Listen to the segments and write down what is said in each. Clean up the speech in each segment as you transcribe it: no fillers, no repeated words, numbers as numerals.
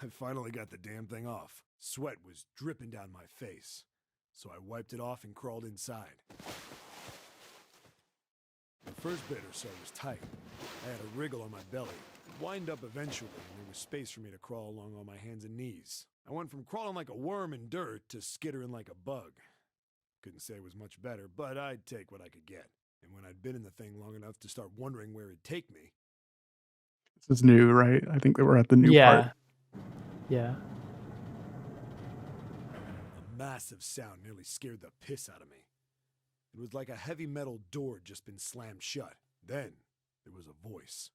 I finally got the damn thing off. Sweat was dripping down my face, so I wiped it off and crawled inside. The first bit or so was tight. I had a wriggle on my belly. It wind up eventually, and there was space for me to crawl along on my hands and knees. I went from crawling like a worm in dirt to skittering like a bug. Couldn't say it was much better, but I'd take what I could get. And when I'd been in the thing long enough to start wondering where it'd take me... This is new, right? I think that we're at the new part. Yeah. A massive sound nearly scared the piss out of me. It was like a heavy metal door had just been slammed shut. Then, there was a voice.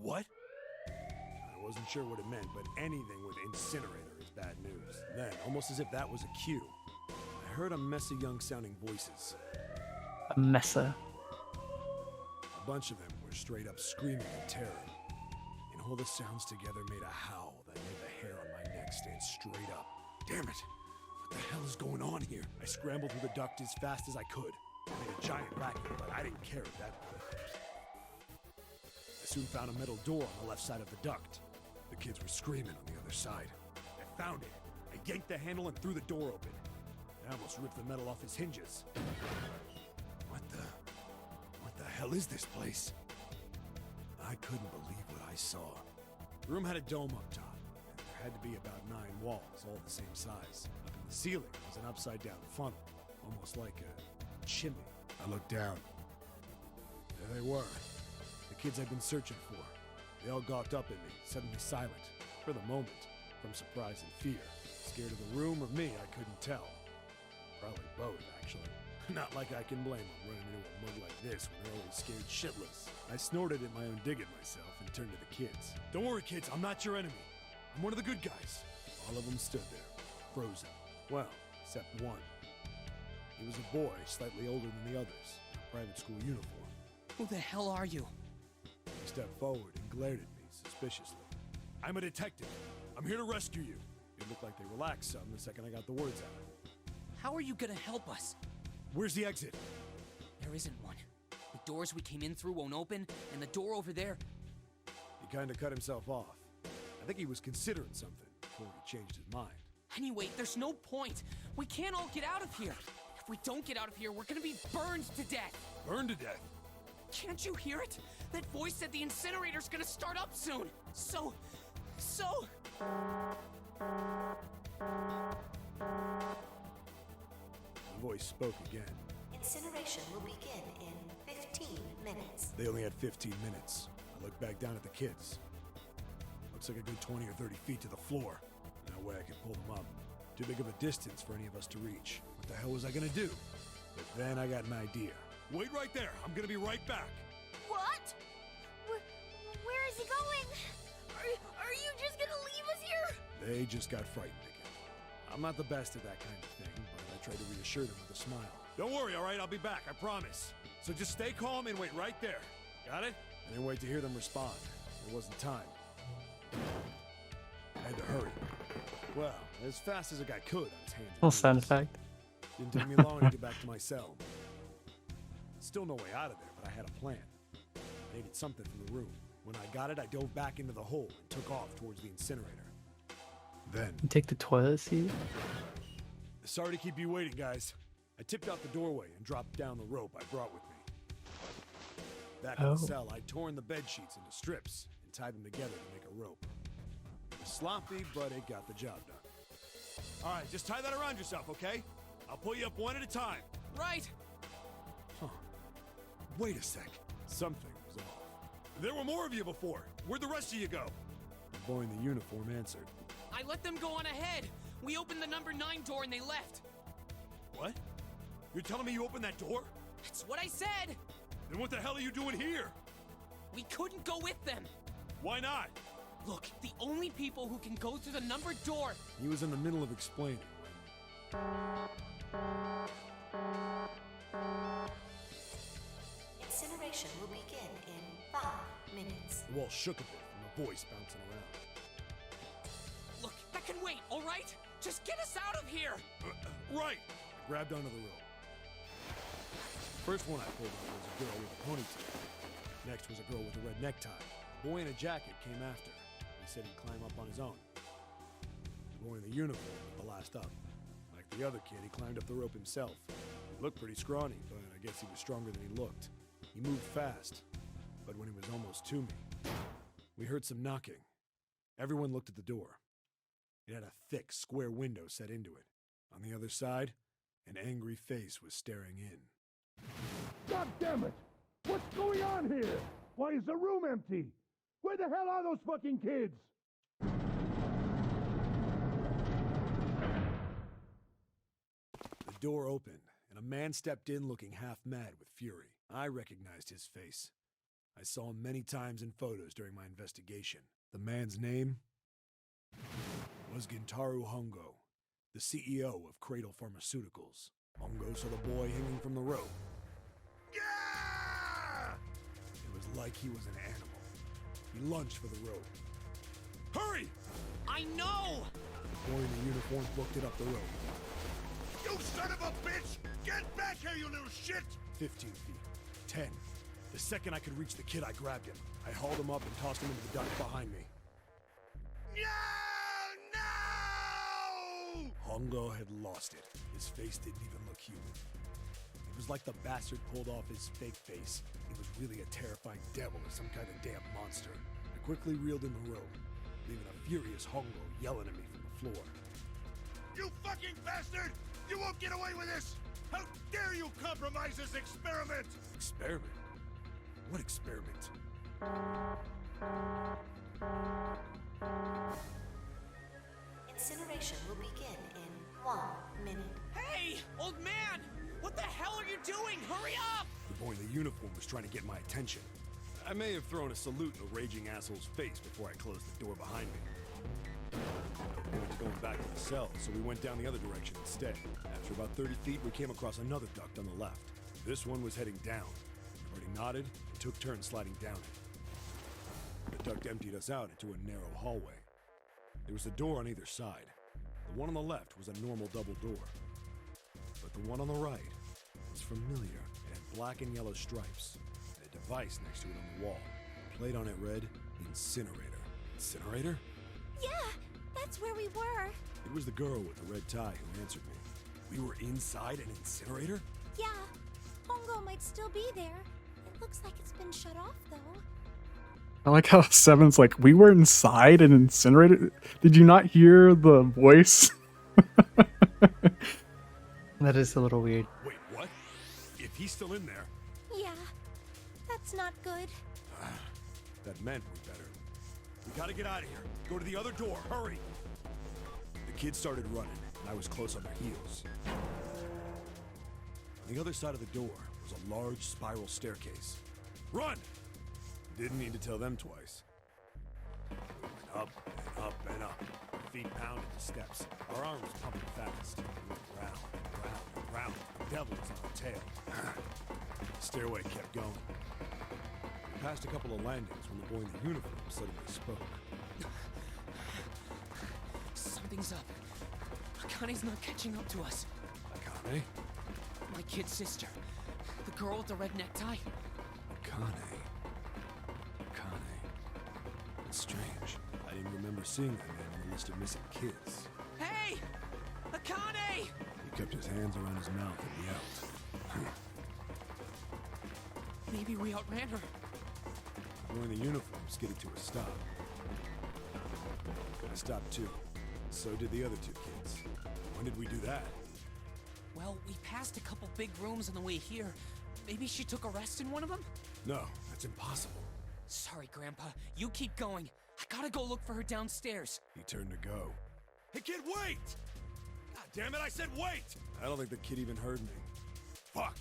What? I wasn't sure what it meant, but anything with incinerator is bad news. Then, almost as if that was a cue, I heard a mess of young-sounding voices. A messer. A bunch of them were straight up screaming in terror. And all the sounds together made a howl that made the hair on my neck stand straight up. Damn it! What the hell is going on here? I scrambled through the duct as fast as I could. I made a giant racket, but I didn't care at that point. I soon found a metal door on the left side of the duct. The kids were screaming on the other side. I found it. I yanked the handle and threw the door open. I almost ripped the metal off its hinges. What the hell is this place? I couldn't believe what I saw. The room had a dome up top, and there had to be about 9 walls, all the same size. Up in the ceiling was an upside-down funnel, almost like a chimney. I looked down. There they were. The kids I'd been searching for. They all gawked up at me, suddenly silent, for the moment, from surprise and fear. Scared of the room or me, I couldn't tell. Probably both, actually. Not like I can blame them running into a mug like this when they're always scared shitless. I snorted at my own dig at myself and turned to the kids. Don't worry, kids, I'm not your enemy. I'm one of the good guys. All of them stood there, frozen. Well, except one. He was a boy, slightly older than the others, in a private school uniform. Who the hell are you? He stepped forward and glared at me suspiciously. I'm a detective. I'm here to rescue you. It looked like they relaxed some the second I got the words out. How are you gonna help us? Where's the exit? There isn't one. The doors we came in through won't open, and the door over there... He kinda cut himself off. I think he was considering something before he changed his mind. Anyway, there's no point. We can't all get out of here. If we don't get out of here, we're gonna be burned to death. Burned to death? Can't you hear it? That voice said the incinerator's gonna start up soon. So... The voice spoke again. Incineration will begin in 15 minutes. They only had 15 minutes. I looked back down at the kids. Looks like a good 20 or 30 feet to the floor. No way I could pull them up. Too big of a distance for any of us to reach. What the hell was I gonna do? But then I got an idea. Wait right there. I'm gonna be right back. What? Where is he going? Are you just gonna leave us here? They just got frightened again. I'm not the best at that kind of thing, but I tried to reassure them with a smile. Don't worry, all right? I'll be back, I promise. So just stay calm and wait right there. Got it? I didn't wait to hear them respond. There wasn't time. I had to hurry. Well, as fast as a guy could, I was hands Little and sound knees. effect. Didn't take me long to get back to my cell. Still no way out of there, but I had a plan. I needed something from the room. When I got it, I dove back into the hole and took off towards the incinerator. Then... You take the toilet seat? Sorry to keep you waiting, guys. I tipped out the doorway and dropped down the rope I brought with me. Back in the cell, I'd torn the bed sheets into strips and tied them together to make a rope. It was sloppy, but it got the job done. All right, just tie that around yourself, okay? I'll pull you up one at a time. Right! Huh. Wait a sec. Something was off. There were more of you before. Where'd the rest of you go? The boy in the uniform answered. I let them go on ahead. We opened the number 9 door and they left. What? You're telling me you opened that door? That's what I said! Then what the hell are you doing here? We couldn't go with them. Why not? Look, the only people who can go through the numbered door... He was in the middle of explaining when... Incineration will begin in 5 minutes. The wall shook a bit from voice bouncing around. Look, that can wait, all right? Just get us out of here! Right! I grabbed onto the rope. First one I pulled on was a girl with a ponytail. Next was a girl with a red necktie. A boy in a jacket came after. He said he'd climb up on his own. The boy in the uniform was the last up. Like the other kid, he climbed up the rope himself. He looked pretty scrawny, but I guess he was stronger than he looked. He moved fast, but when he was almost to me, we heard some knocking. Everyone looked at the door. It had a thick, square window set into it. On the other side, an angry face was staring in. God damn it! What's going on here? Why is the room empty? Where the hell are those fucking kids? The door opened, and a man stepped in looking half mad with fury. I recognized his face. I saw him many times in photos during my investigation. The man's name was Gintaro Hongo, the CEO of Cradle Pharmaceuticals. Hongo saw the boy hanging from the rope. Yeah! It was like he was an animal. He lunged for the rope. Hurry! I know! The boy in the uniform booked it up the rope. You son of a bitch! Get back here, you little shit! 15 feet. 10. The second I could reach the kid, I grabbed him. I hauled him up and tossed him into the duct behind me. No! No! Hongo had lost it. His face didn't even look human. It was like the bastard pulled off his fake face. He was really a terrifying devil or some kind of damn monster. I quickly reeled in the rope, leaving a furious Hongo yelling at me from the floor. You fucking bastard! You won't get away with this! How dare you compromise this experiment! Experiment? What experiment? Incineration will begin in 1 minute. Hey, old man! What the hell are you doing? Hurry up! The boy in the uniform was trying to get my attention. I may have thrown a salute in the raging asshole's face before I closed the door behind me. No point to going back to the cell, so we went down the other direction instead. After about 30 feet, we came across another duct on the left. This one was heading down. Everybody nodded and took turns sliding down it. The duct emptied us out into a narrow hallway. There was a door on either side. The one on the left was a normal double door. But the one on the right was familiar. It had black and yellow stripes, and a device next to it on the wall. The plate on it read, Incinerator. Incinerator? Yeah, that's where we were. It was the girl with the red tie who answered me. We were inside an incinerator? Yeah, Hongo might still be there. It looks like it's been shut off, though. I like how Seven's like, we were inside an incinerator. Did you not hear the voice? That is a little weird. Wait, what? If he's still in there, Yeah, that's not good. that meant we better. We gotta get out of here. Go to the other door, hurry! The kids started running, and I was close on their heels. On the other side of the door was a large spiral staircase. Run! Didn't need to tell them twice. We went up and up and up. Our feet pounded the steps. Our arms pumping fast. We went round and round and round. The devil was on our tail. The stairway kept going. We passed a couple of landings when the boy in the uniform suddenly spoke. Something's up. Akane's not catching up to us. Akane? My kid's sister. The girl with the red necktie. Akane. That's strange. I didn't remember seeing that man on the list of missing kids. Hey! Akane! He kept his hands around his mouth and yelled. Maybe we outran her. The boy in the uniform skidded to a stop. I stopped too. So did the other two kids. When did we do that? Well, we passed a couple big rooms on the way here. Maybe she took a rest in one of them? No, that's impossible. Sorry, Grandpa. You keep going. I gotta go look for her downstairs. He turned to go. Hey kid, wait! God damn it, I said wait! I don't think the kid even heard me. Fuck!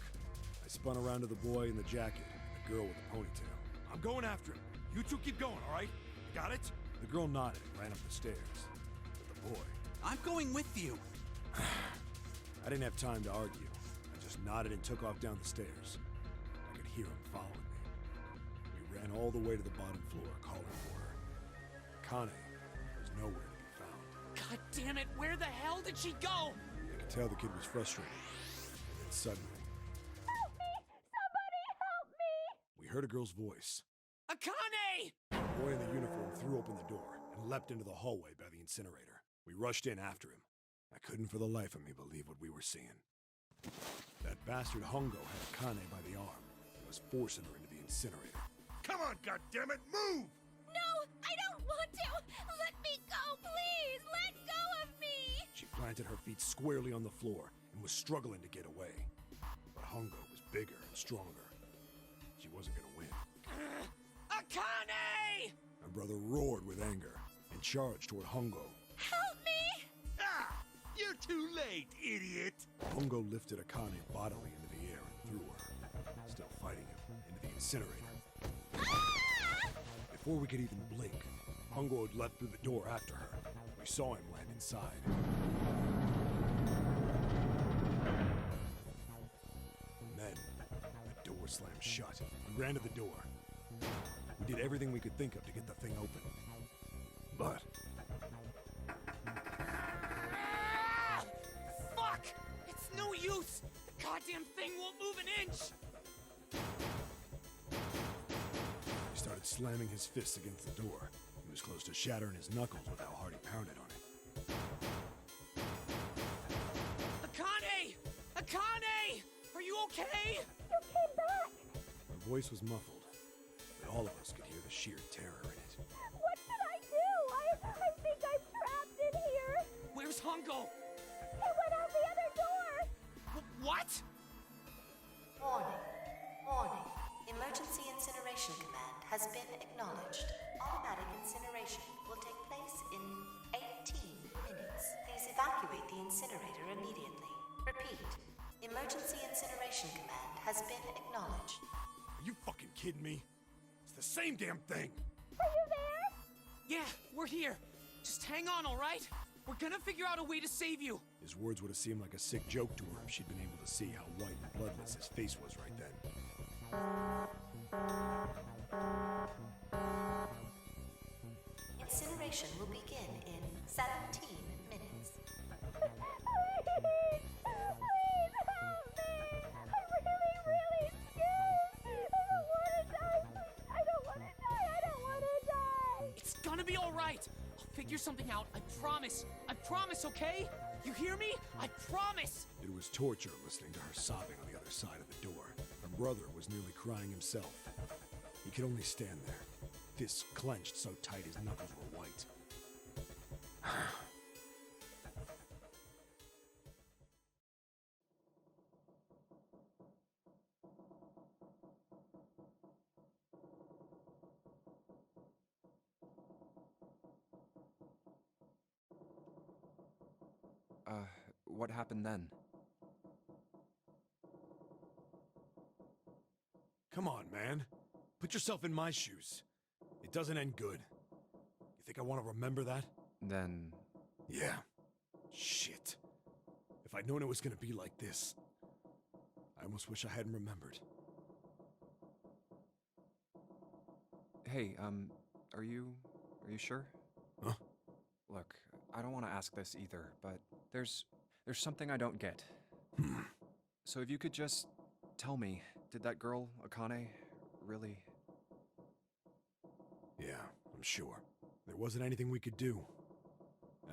I spun around to the boy in the jacket and the girl with the ponytail. I'm going after him. You two keep going, alright? You got it? The girl nodded and ran up the stairs. But the boy... I'm going with you. I didn't have time to argue. I just nodded and took off down the stairs. I could hear him following me. We ran all the way to the bottom floor, calling for her. Akane was nowhere to be found. God damn it, where the hell did she go? I could tell the kid was frustrated. And then suddenly, Help me! Somebody help me! we heard a girl's voice. Akane! The boy in the uniform threw open the door and leapt into the hallway by the incinerator. We rushed in after him. I couldn't for the life of me believe what we were seeing. That bastard Hongo had Akane by the arm and was forcing her into the incinerator. Come on, goddammit, move! No, I don't want to! Let me go, please! Let go of me! She planted her feet squarely on the floor and was struggling to get away. But Hongo was bigger and stronger. She wasn't gonna win. Akane! My brother roared with anger and charged toward Hongo. Help me! Ah! You're too late, idiot! Hongo lifted Akane bodily into the air and threw her, still fighting him, into the incinerator. Before we could even blink, Hongo had leapt through the door after her. We saw him land inside. And then, the door slammed shut. We ran to the door. We did everything we could think of to get the thing open. But Fuck! It's no use! The goddamn thing won't move an inch! he started slamming his fists against the door. He was close to shattering his knuckles with how hard he pounded on it. Akane! Akane! Are you okay? You came back! Her voice was muffled, but all of us could hear the sheer terror in it. What should I do? I think I'm trapped in here! Where's Hongo? He went out the other door! What? Warning. Warning. Emergency incineration command has been acknowledged. Automatic incineration will take place in 18 minutes. Please evacuate the incinerator immediately. Repeat. Emergency incineration command has been acknowledged. Are you fucking kidding me? It's the same damn thing! Are you there? Yeah, we're here. Just hang on, alright? We're gonna figure out a way to save you. His words would have seemed like a sick joke to her if she'd been able to see how white and bloodless his face was right then. Incineration will begin in 17 minutes. Please! Please help me! I'm really scared! I don't want to die! I don't want to die! I don't want to die! It's gonna be alright. I'll figure something out. I promise. I promise, okay? You hear me? I promise! It was torture listening to her sobbing on the other side of the door. Her brother was nearly crying himself. He could only stand there, fists clenched so tight his knuckles were white. What happened then? Come on, man. Put yourself in my shoes. It doesn't end good. You think I want to remember that? Then, Yeah. Shit. If I'd known it was gonna be like this, I almost wish I hadn't remembered. hey, are you sure? Huh? Look, I don't want to ask this either, but there's something I don't get. So if you could just tell me, did that girl, Akane, really... Yeah, I'm sure. There wasn't anything we could do.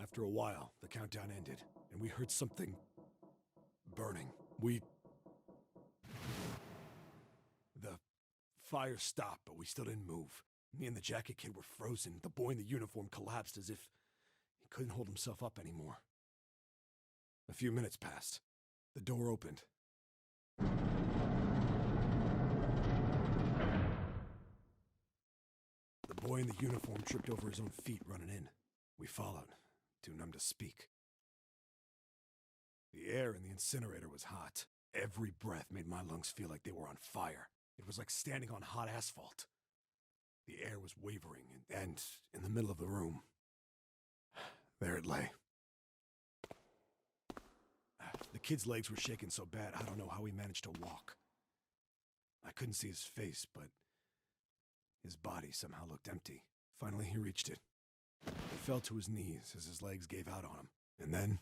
After a while, the countdown ended, and we heard something burning. The fire stopped, but we still didn't move. Me and the jacket kid were frozen. The boy in the uniform collapsed as if he couldn't hold himself up anymore. A few minutes passed. The door opened. The boy in the uniform tripped over his own feet running in. We followed, too numb to speak. The air in the incinerator was hot. Every breath made my lungs feel like they were on fire. It was like standing on hot asphalt. The air was wavering, and in the middle of the room, there it lay. The kid's legs were shaking so bad, I don't know how he managed to walk. I couldn't see his face, but his body somehow looked empty. Finally, he reached it. fell to his knees as his legs gave out on him. And then...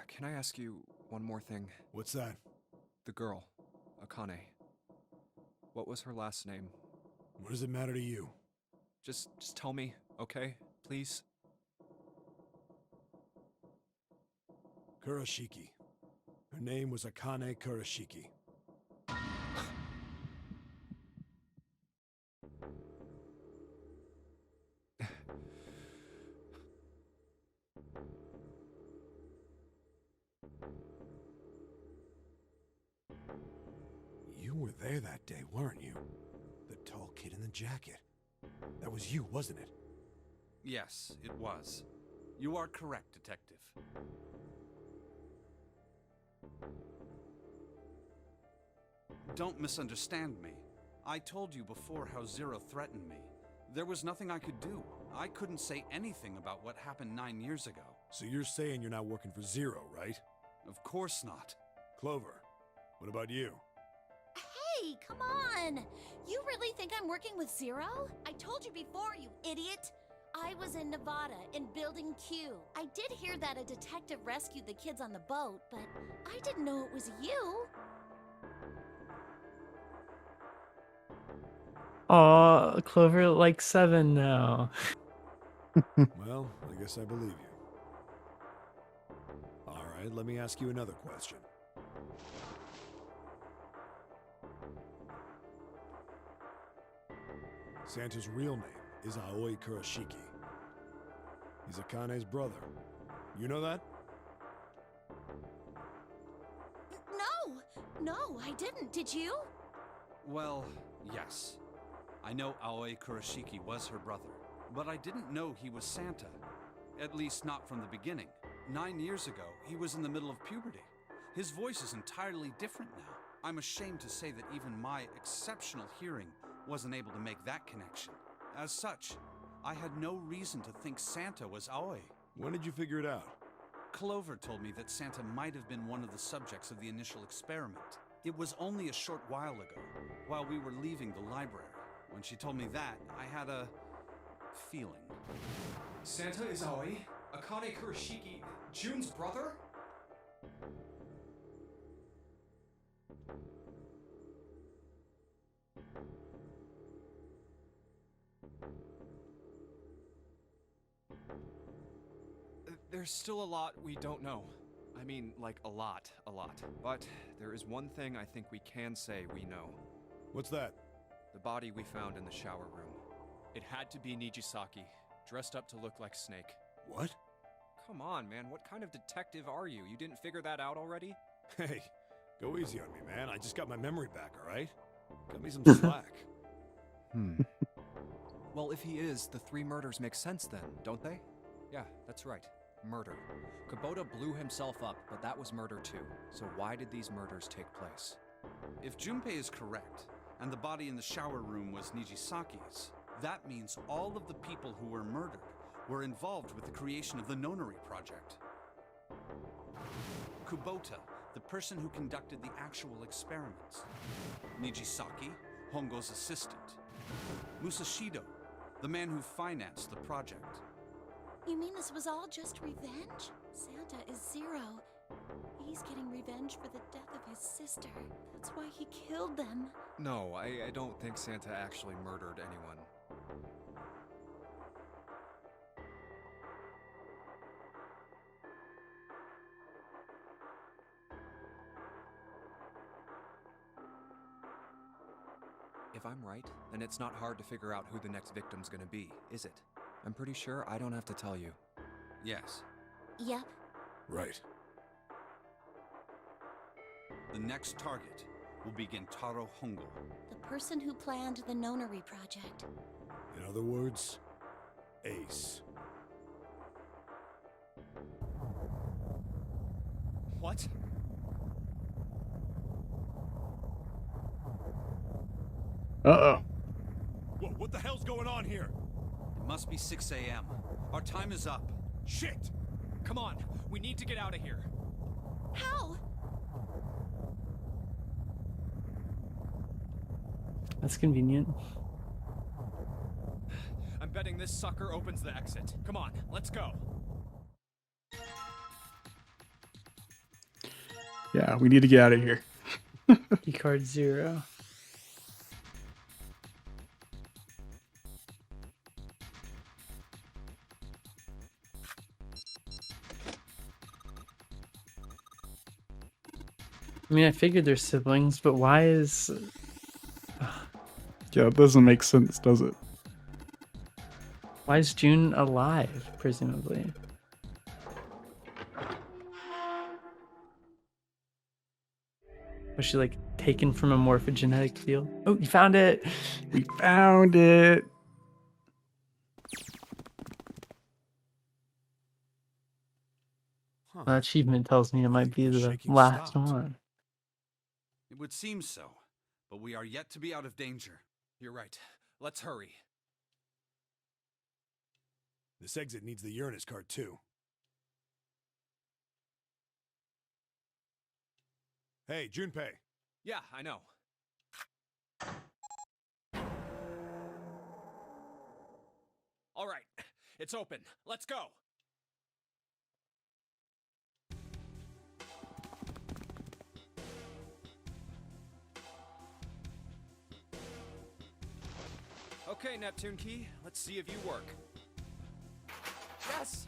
Can I ask you one more thing? What's that? The girl, Akane. What was her last name? What does it matter to you? Just tell me, okay? Please? Kurashiki. Her name was Akane Kurashiki. You were there that day, weren't you? The tall kid in the jacket. That was you, wasn't it? Yes, it was. You are correct, Detective. Don't misunderstand me. I told you before how Zero threatened me. There was nothing I could do. I couldn't say anything about what happened 9 years ago. So you're saying you're not working for Zero, right? Of course not. Clover, what about you? Hey, come on! You really think I'm working with Zero? I told you before, you idiot! I was in Nevada, in Building Q. I did hear that a detective rescued the kids on the boat, but I didn't know it was you. Aw, Clover like 7 now. Well, I guess I believe you. Alright, let me ask you another question. Santa's real name is Aoi Kurashiki. He's Akane's brother. You know that? No, I didn't. Did you? Well, yes. I know Aoi Kurashiki was her brother, but I didn't know he was Santa. At least not from the beginning. 9 years ago, he was in the middle of puberty. His voice is entirely different now. I'm ashamed to say that even my exceptional hearing wasn't able to make that connection. As such, I had no reason to think Santa was Aoi. When did you figure it out? Clover told me that Santa might have been one of the subjects of the initial experiment. It was only a short while ago, while we were leaving the library. When she told me that, I had a feeling. Santa is Aoi? Akane Kurashiki, June's brother? There's still a lot we don't know. I mean, like a lot. But there is one thing I think we can say we know. What's that? The body we found in the shower room. It had to be Nijisaki, dressed up to look like Snake. What? Come on, man, what kind of detective are you? You didn't figure that out already? Hey, go easy on me, man. I just got my memory back, alright? Cut me some slack. Well, if he is, the 3 murders make sense then, don't they? Yeah, that's right. Murder. Kubota blew himself up, but that was murder too. So why did these murders take place? If Junpei is correct, and the body in the shower room was Nijisaki's, that means all of the people who were murdered were involved with the creation of the Nonary Project. Kubota, the person who conducted the actual experiments. Nijisaki, Hongo's assistant. Musashido, the man who financed the project. You mean this was all just revenge? Santa is Zero. He's getting revenge for the death of his sister. That's why he killed them. No, I don't think Santa actually murdered anyone. If I'm right, then it's not hard to figure out who the next victim's gonna be, is it? I'm pretty sure I don't have to tell you. Yes. Yep. Right. The next target will begin Taro Hongo. The person who planned the Nonary project. In other words, Ace. What? Uh-oh. Whoa, what the hell's going on here? It must be 6 a.m. Our time is up. Shit! Come on, we need to get out of here. How? That's convenient. I'm betting this sucker opens the exit. Come on, let's go. Yeah, we need to get out of here. Key card 0. I mean, I figured they're siblings, but why is... Yeah, it doesn't make sense, does it? Why is June alive, presumably? Was she, like, taken from a morphogenetic field? Oh, you found it! We found it! The achievement tells me it might be the Shaking last stopped. one. It would seem so, but we are yet to be out of danger. You're right. Let's hurry. This exit needs the Uranus card, too. Hey, Junpei. Yeah, I know. All right, it's open. Let's go. Okay, Neptune Key, let's see if you work. Yes!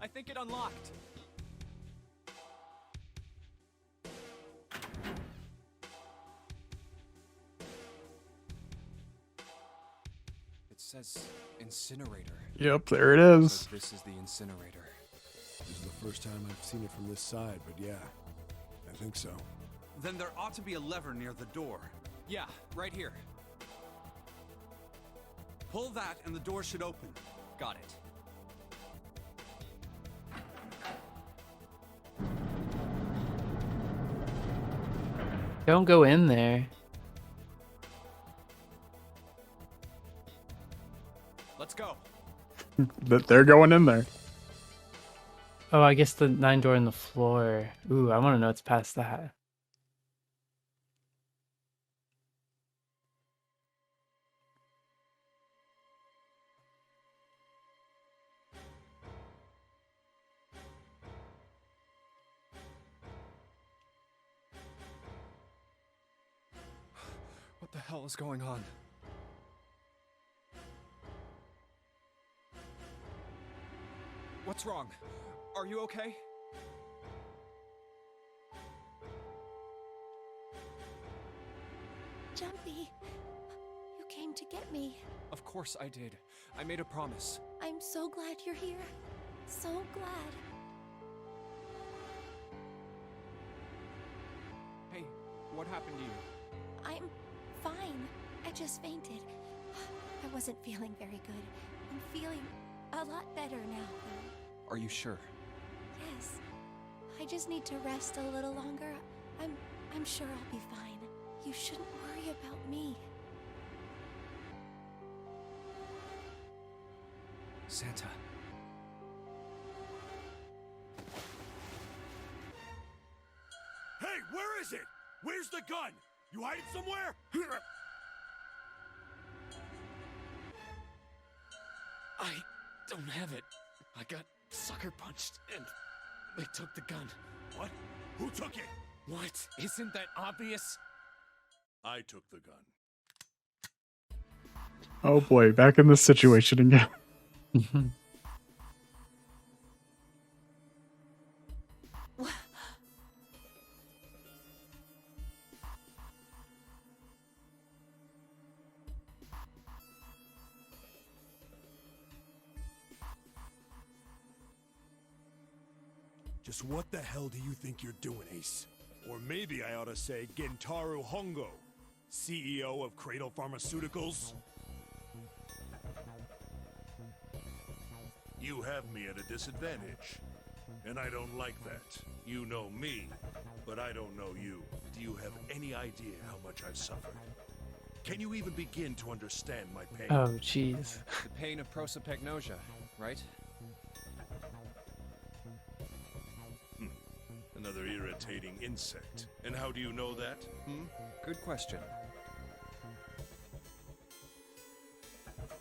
I think it unlocked. It says incinerator. Yep, there it So is. this is the incinerator. This is the first time I've seen it from this side, but yeah, I think so. Then there ought to be a lever near the door. Yeah, right here. Pull that and the door should open. Got it. Don't go in there. Let's go. That they're going in there. Oh, I guess the 9 door in the floor. Ooh, I want to know what's past that. What the hell is going on? What's wrong? Are you okay? Jumpy, you came to get me. Of course I did. I made a promise. I'm so glad you're here. So glad. Hey, what happened to you? I'm fine. I just fainted. I wasn't feeling very good. I'm feeling a lot better now. Are you sure? Yes. I just need to rest a little longer. I'm sure I'll be fine. You shouldn't worry about me. Santa. Hey, where is it? Where's the gun? You hide it somewhere? I don't have it. I got sucker punched and they took the gun. What? Who took it? What? Isn't that obvious? I took the gun. Oh boy, back in this situation again. Just what the hell do you think you're doing, Ace? Or maybe I ought to say Gentaro Hongo, CEO of Cradle Pharmaceuticals. You have me at a disadvantage. And I don't like that. You know me, but I don't know you. Do you have any idea how much I've suffered? Can you even begin to understand my pain? Oh, jeez. The pain of prosopagnosia, right? Another irritating insect. And how do you know that? Good question.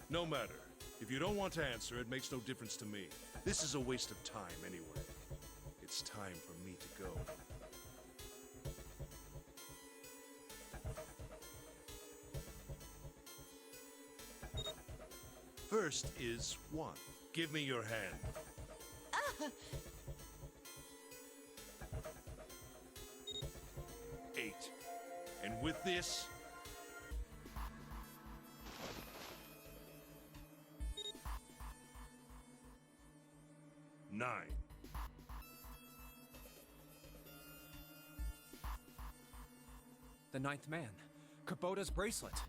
No matter. If you don't want to answer, it makes no difference to me. This is a waste of time anyway. It's time for me to go. First is 1. Give me your hand. 8. And with this... 9. The ninth man. Kubota's bracelet.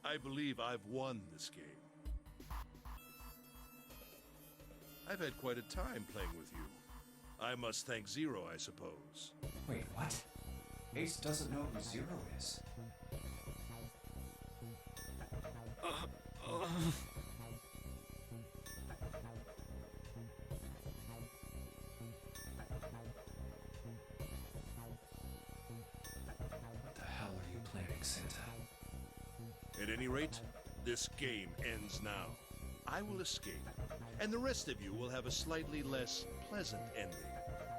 I believe I've won this game. I've had quite a time playing with you. I must thank Zero, I suppose. Wait, what? Ace doesn't know who Zero is. What the hell are you planning, Santa? At any rate, this game ends now. I will escape, and the rest of you will have a slightly less pleasant ending.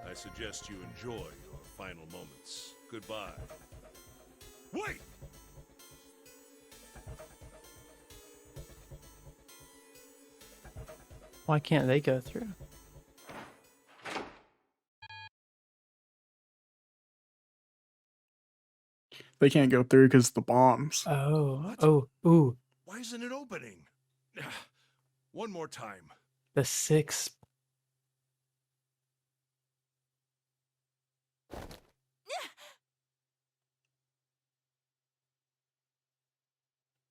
I suggest you enjoy your final moments. Goodbye. Wait! Why can't they go through? They can't go through because the bombs. Oh, oh, ooh. Why isn't it opening? One more time. The 6.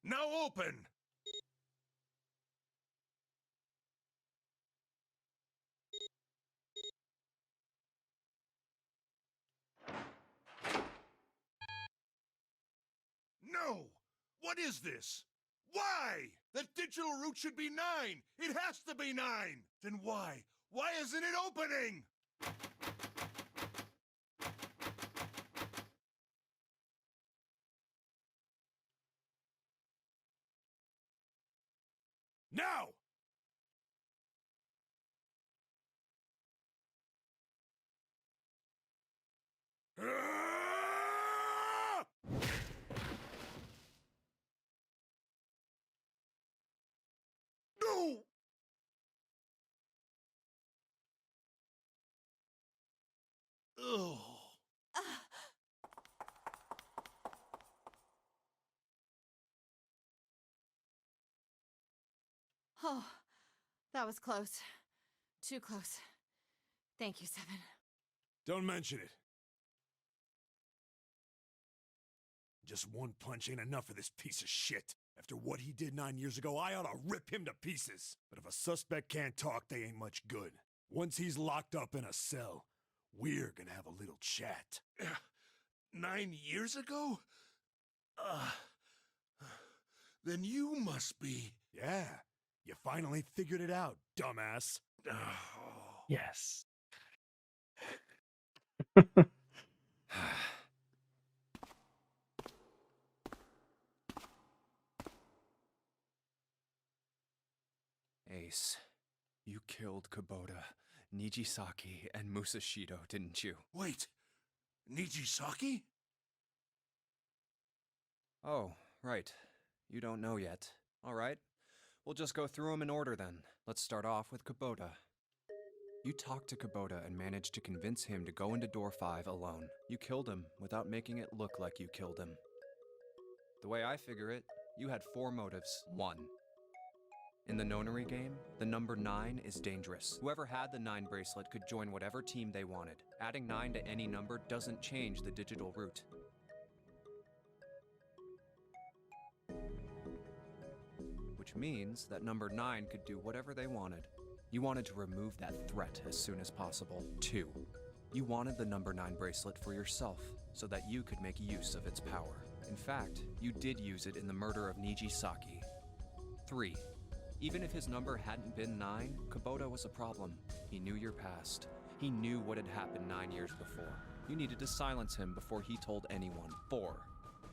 Now open! No! What is this? Why? That digital route should be 9! It has to be 9! Then why? Why isn't it opening? Now! Ah! No! Ugh. Oh, that was close. Too close. Thank you, Seven. Don't mention it. Just one punch ain't enough for this piece of shit. After what he did 9 years ago, I ought to rip him to pieces. But if a suspect can't talk, they ain't much good. Once he's locked up in a cell, we're gonna have a little chat. 9 years ago? Then you must be... Yeah, you finally figured it out, dumbass. Yes. Ace, you killed Kubota, Nijisaki, and Musashido, didn't you? Wait, Nijisaki? Oh, right. You don't know yet. All right. We'll just go through them in order then. Let's start off with Kubota. You talked to Kubota and managed to convince him to go into door 5 alone. You killed him without making it look like you killed him. The way I figure it, you had 4 motives. 1. In the Nonary game, the number 9 is dangerous. Whoever had the 9 bracelet could join whatever team they wanted. Adding 9 to any number doesn't change the digital route. Which means that number 9 could do whatever they wanted. You wanted to remove that threat as soon as possible. 2. You wanted the number 9 bracelet for yourself, so that you could make use of its power. In fact, you did use it in the murder of Nijisaki. 3. Even if his number hadn't been 9, Kubota was a problem. He knew your past. He knew what had happened 9 years before. You needed to silence him before he told anyone. 4.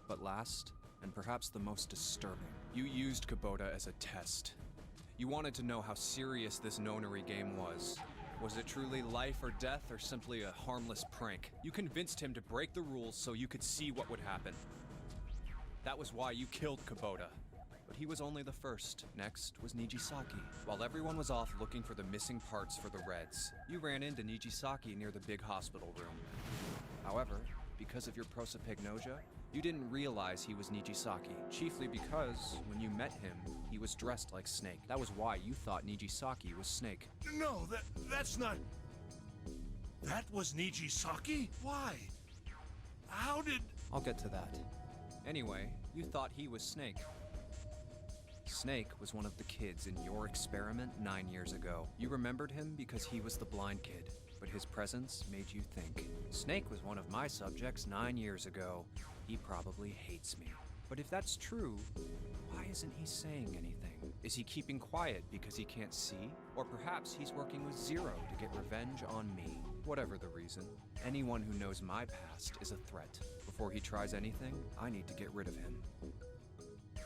But last, and perhaps the most disturbing, you used Kubota as a test. You wanted to know how serious this Nonary game was. Was it truly life or death, or simply a harmless prank? You convinced him to break the rules so you could see what would happen. That was why you killed Kubota. But he was only the first. Next was Nijisaki. While everyone was off looking for the missing parts for the Reds, you ran into Nijisaki near the big hospital room. However, because of your prosopagnosia, you didn't realize he was Nijisaki, chiefly because, when you met him, he was dressed like Snake. That was why you thought Nijisaki was Snake. No, that's not... That was Nijisaki? Why? How did... I'll get to that. Anyway, you thought he was Snake. Snake was one of the kids in your experiment 9 years ago. You remembered him because he was the blind kid, but his presence made you think. Snake was one of my subjects 9 years ago. He probably hates me. But if that's true, why isn't he saying anything? Is he keeping quiet because he can't see? Or perhaps he's working with Zero to get revenge on me. Whatever the reason, anyone who knows my past is a threat. Before he tries anything, I need to get rid of him.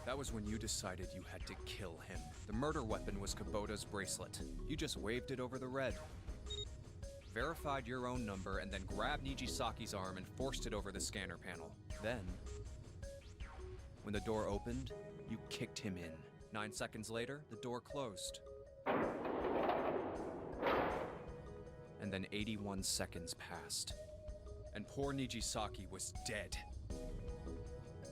That was when you decided you had to kill him. The murder weapon was Kubota's bracelet. You just waved it over the Red. Verified your own number and then grabbed Nijisaki's arm and forced it over the scanner panel. Then, when the door opened, you kicked him in. 9 seconds later, the door closed. And then 81 seconds passed. And poor Nijisaki was dead.